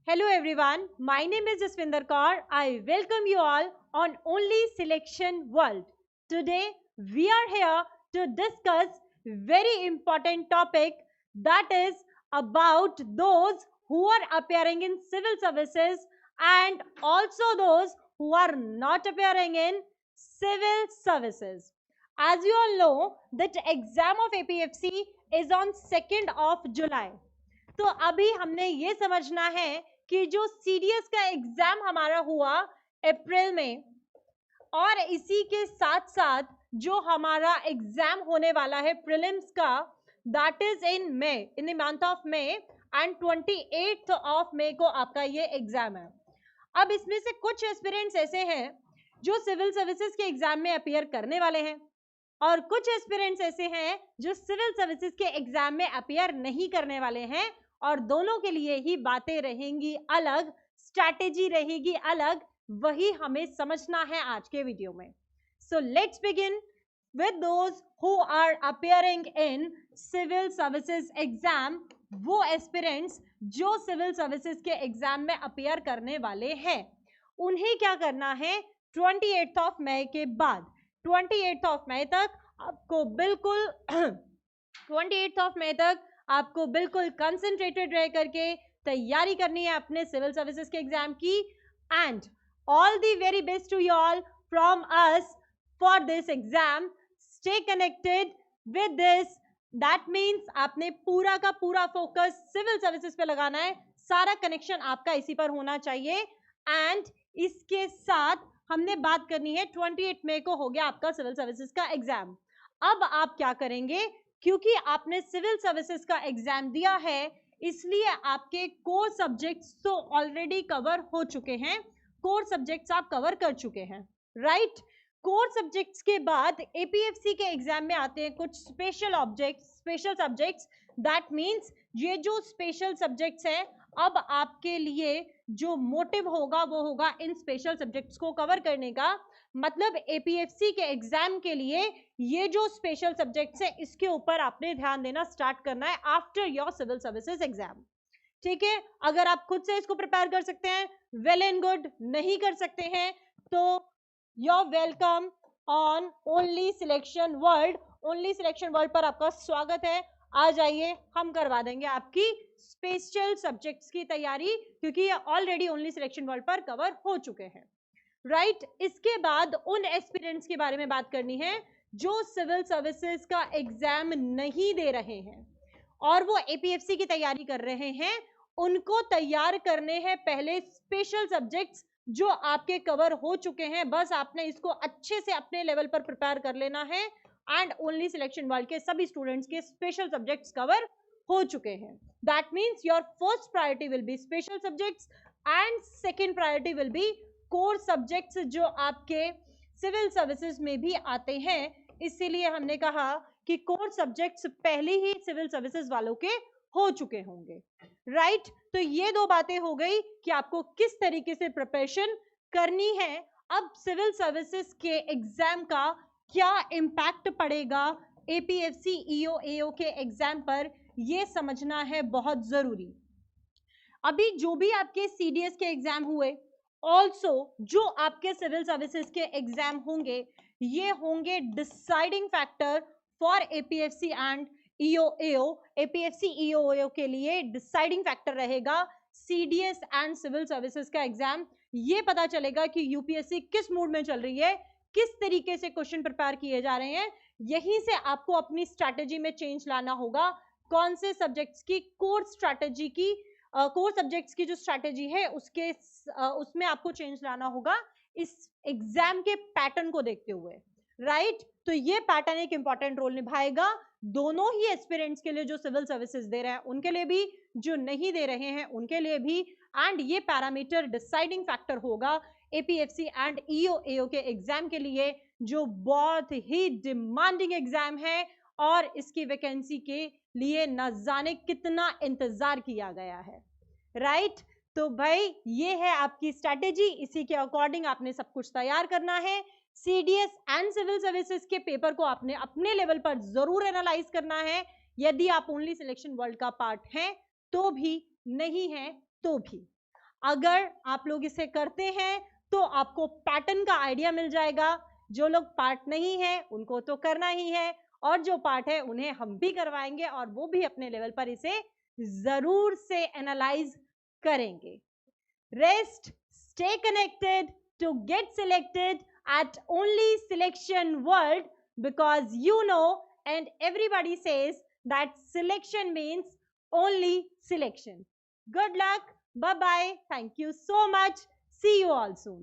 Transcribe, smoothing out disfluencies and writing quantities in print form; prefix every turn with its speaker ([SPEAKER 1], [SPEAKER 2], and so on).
[SPEAKER 1] Hello everyone, my name is Jaswinder Kaur. I welcome you all on Only Selection World. Today we are here to discuss very important topic that is about those who are appearing in civil services and also those who are not appearing in civil services. As you all know that exam of APFC is on 2nd of July. तो अभी हमने ये समझना है कि जो CDS का exam हमारा हुआ अप्रैल में और इसी के साथ साथ जो हमारा एग्जाम होने वाला है प्रीलिम्स का that is in May, in the month of May and 28th of May को आपका ये एग्जाम है। अब इसमें से कुछ एस्पिरेंट्स ऐसे हैं जो सिविल सर्विसेज के एग्जाम में अपीयर करने वाले हैं और कुछ एस्पिरेंट्स ऐसे हैं जो सिविल सर्विसेज के एग्जाम में अपीयर नहीं करने वाले हैं और दोनों के लिए ही बातें रहेंगी अलग, स्ट्रैटेजी रहेगी अलग, वही हमें समझना है आज के वीडियो में। So let's begin with those who are appearing in civil services exam, वो एस्पिरेंट्स जो सिविल सर्विसेज के एग्जाम में अपीयर करने वाले हैं उन्हें क्या करना है 28th ऑफ मई के बाद 28th ऑफ मई तक आपको बिल्कुल 28th ऑफ मई तक आपको बिल्कुल कंसंट्रेटेड रह करके तैयारी करनी है अपने सिविल सर्विसेज के एग्जाम की। And all the very best to you all from us for this exam. Stay connected with this, that means आपने पूरा का पूरा फोकस सिविल सर्विसेज पे लगाना है, सारा कनेक्शन आपका इसी पर होना चाहिए। एंड इसके साथ हमने बात करनी है 28 मई को हो गया आपका सिविल सर्विसेज का एग्जाम। अब आप क्या करेंगे, क्योंकि आपने सिविल सर्विसेज का एग्जाम दिया है इसलिए आपके कोर सब्जेक्ट्स तो ऑलरेडी कवर हो चुके हैं, कोर सब्जेक्ट्स आप कवर कर चुके हैं, राइट। कोर सब्जेक्ट्स के बाद एपीएफसी के एग्जाम में आते हैं कुछ special objects, special subjects. That means ये जो स्पेशल सब्जेक्ट्स हैं अब आपके लिए जो मोटिव होगा वो होगा इन स्पेशल सब्जेक्ट्स को कवर करने का। मतलब एपीएफसी के एग्जाम के लिए ये जो स्पेशल सब्जेक्ट्स हैं इसके ऊपर आपने ध्यान देना स्टार्ट करना है after your civil services exam, ठीक है। अगर आप खुद से इसको प्रिपेयर कर सकते हैं वेल एंड गुड, नहीं कर सकते हैं तो your welcome on only selection world. Only selection world पर आपका स्वागत है, आ जाइए, हम करवा देंगे आपकी स्पेशल सब्जेक्ट्स की तैयारी क्योंकि ये ऑलरेडी ओनली सिलेक्शन वर्ल्ड पर कवर हो चुके हैं, राइट। इसके बाद उन एस्पिरेंट्स के बारे में बात करनी है जो सिविल सर्विसेज का एग्जाम नहीं दे रहे हैं और वो एपीएफसी की तैयारी कर रहे हैं। उनको तैयार करने हैं पहले स्पेशल सब्जेक्ट्स जो आपके कवर हो चुके हैं, बस आपने इसको अच्छे से अपने लेवल पर प्रिपेयर कर लेना है। एंड ओनली सिलेक्शन वर्ल्ड के सभी स्टूडेंट्स के स्पेशल सब्जेक्ट्स कवर हो चुके हैं। That means your first priority will be special subjects and second priority will be core subjects जो आपके सिविल सर्विसेज में भी आते हैं। इसीलिए हमने कहा कि कोर सब्जेक्ट्स पहले ही सिविल सर्विसेज वालों के हो चुके होंगे, राइट। तो ये दो बातें हो गई कि आपको किस तरीके से प्रिपरेशन करनी है। अब सिविल सर्विसेज के एग्जाम का क्या इम्पैक्ट पड़ेगा एपीएफसी ईओ एओ के एग्जाम पर, यह समझना है बहुत जरूरी। अभी जो भी आपके सीडीएस के एग्जाम हुए, ऑल्सो जो आपके सिविल सर्विसेज के एग्जाम होंगे, ये होंगे deciding factor for APFC and EOAO. APFC EOAO के लिए डिसाइडिंग फैक्टर रहेगा सीडीएस एंड सिविल सर्विसेज का एग्जाम। ये पता चलेगा कि यूपीएससी किस मूड में चल रही है, किस तरीके से क्वेश्चन प्रिपेयर किए जा रहे हैं। यहीं से आपको अपनी स्ट्रैटेजी में चेंज लाना होगा। कौन से सब्जेक्ट्स की कोर स्ट्रैटेजी की कोर सब्जेक्ट्स की जो स्ट्रैटेजी है उसमें आपको चेंज लाना होगा इस एग्जाम के पैटर्न को देखते हुए, राइट। तो ये पैटर्न एक इंपॉर्टेंट रोल निभाएगा दोनों ही एस्पिरेंट्स के लिए, जो सिविल सर्विसेज दे रहे हैं उनके लिए भी, जो नहीं दे रहे हैं उनके लिए भी। एंड ये पैरामीटर डिसाइडिंग फैक्टर होगा एपीएफसी एंड ईओएओ के एग्जाम के लिए, जो बहुत ही डिमांडिंग एग्जाम है और इसकी वैकेंसी के लिए न जाने कितना इंतजार किया गया है, राइट। तो भाई ये है आपकी स्ट्रैटेजी, इसी के अकॉर्डिंग आपने सब कुछ तैयार करना है। सीडीएस एंड सिविल सर्विसेज के पेपर को आपने अपने लेवल पर जरूर एनालाइज करना है, यदि आप ओनली सिलेक्शन वर्ल्ड का पार्ट हैं तो भी, नहीं है तो भी। अगर आप लोग इसे करते हैं तो आपको पैटर्न का आइडिया मिल जाएगा। जो लोग पार्ट नहीं है उनको तो करना ही है, और जो पार्ट है उन्हें हम भी करवाएंगे और वो भी अपने लेवल पर इसे जरूर से एनालाइज करेंगे। Rest, stay connected to get selected at Only Selection World, because you know and everybody says that selection means only selection. Good luck. Bye bye. Thank you so much. See you all soon.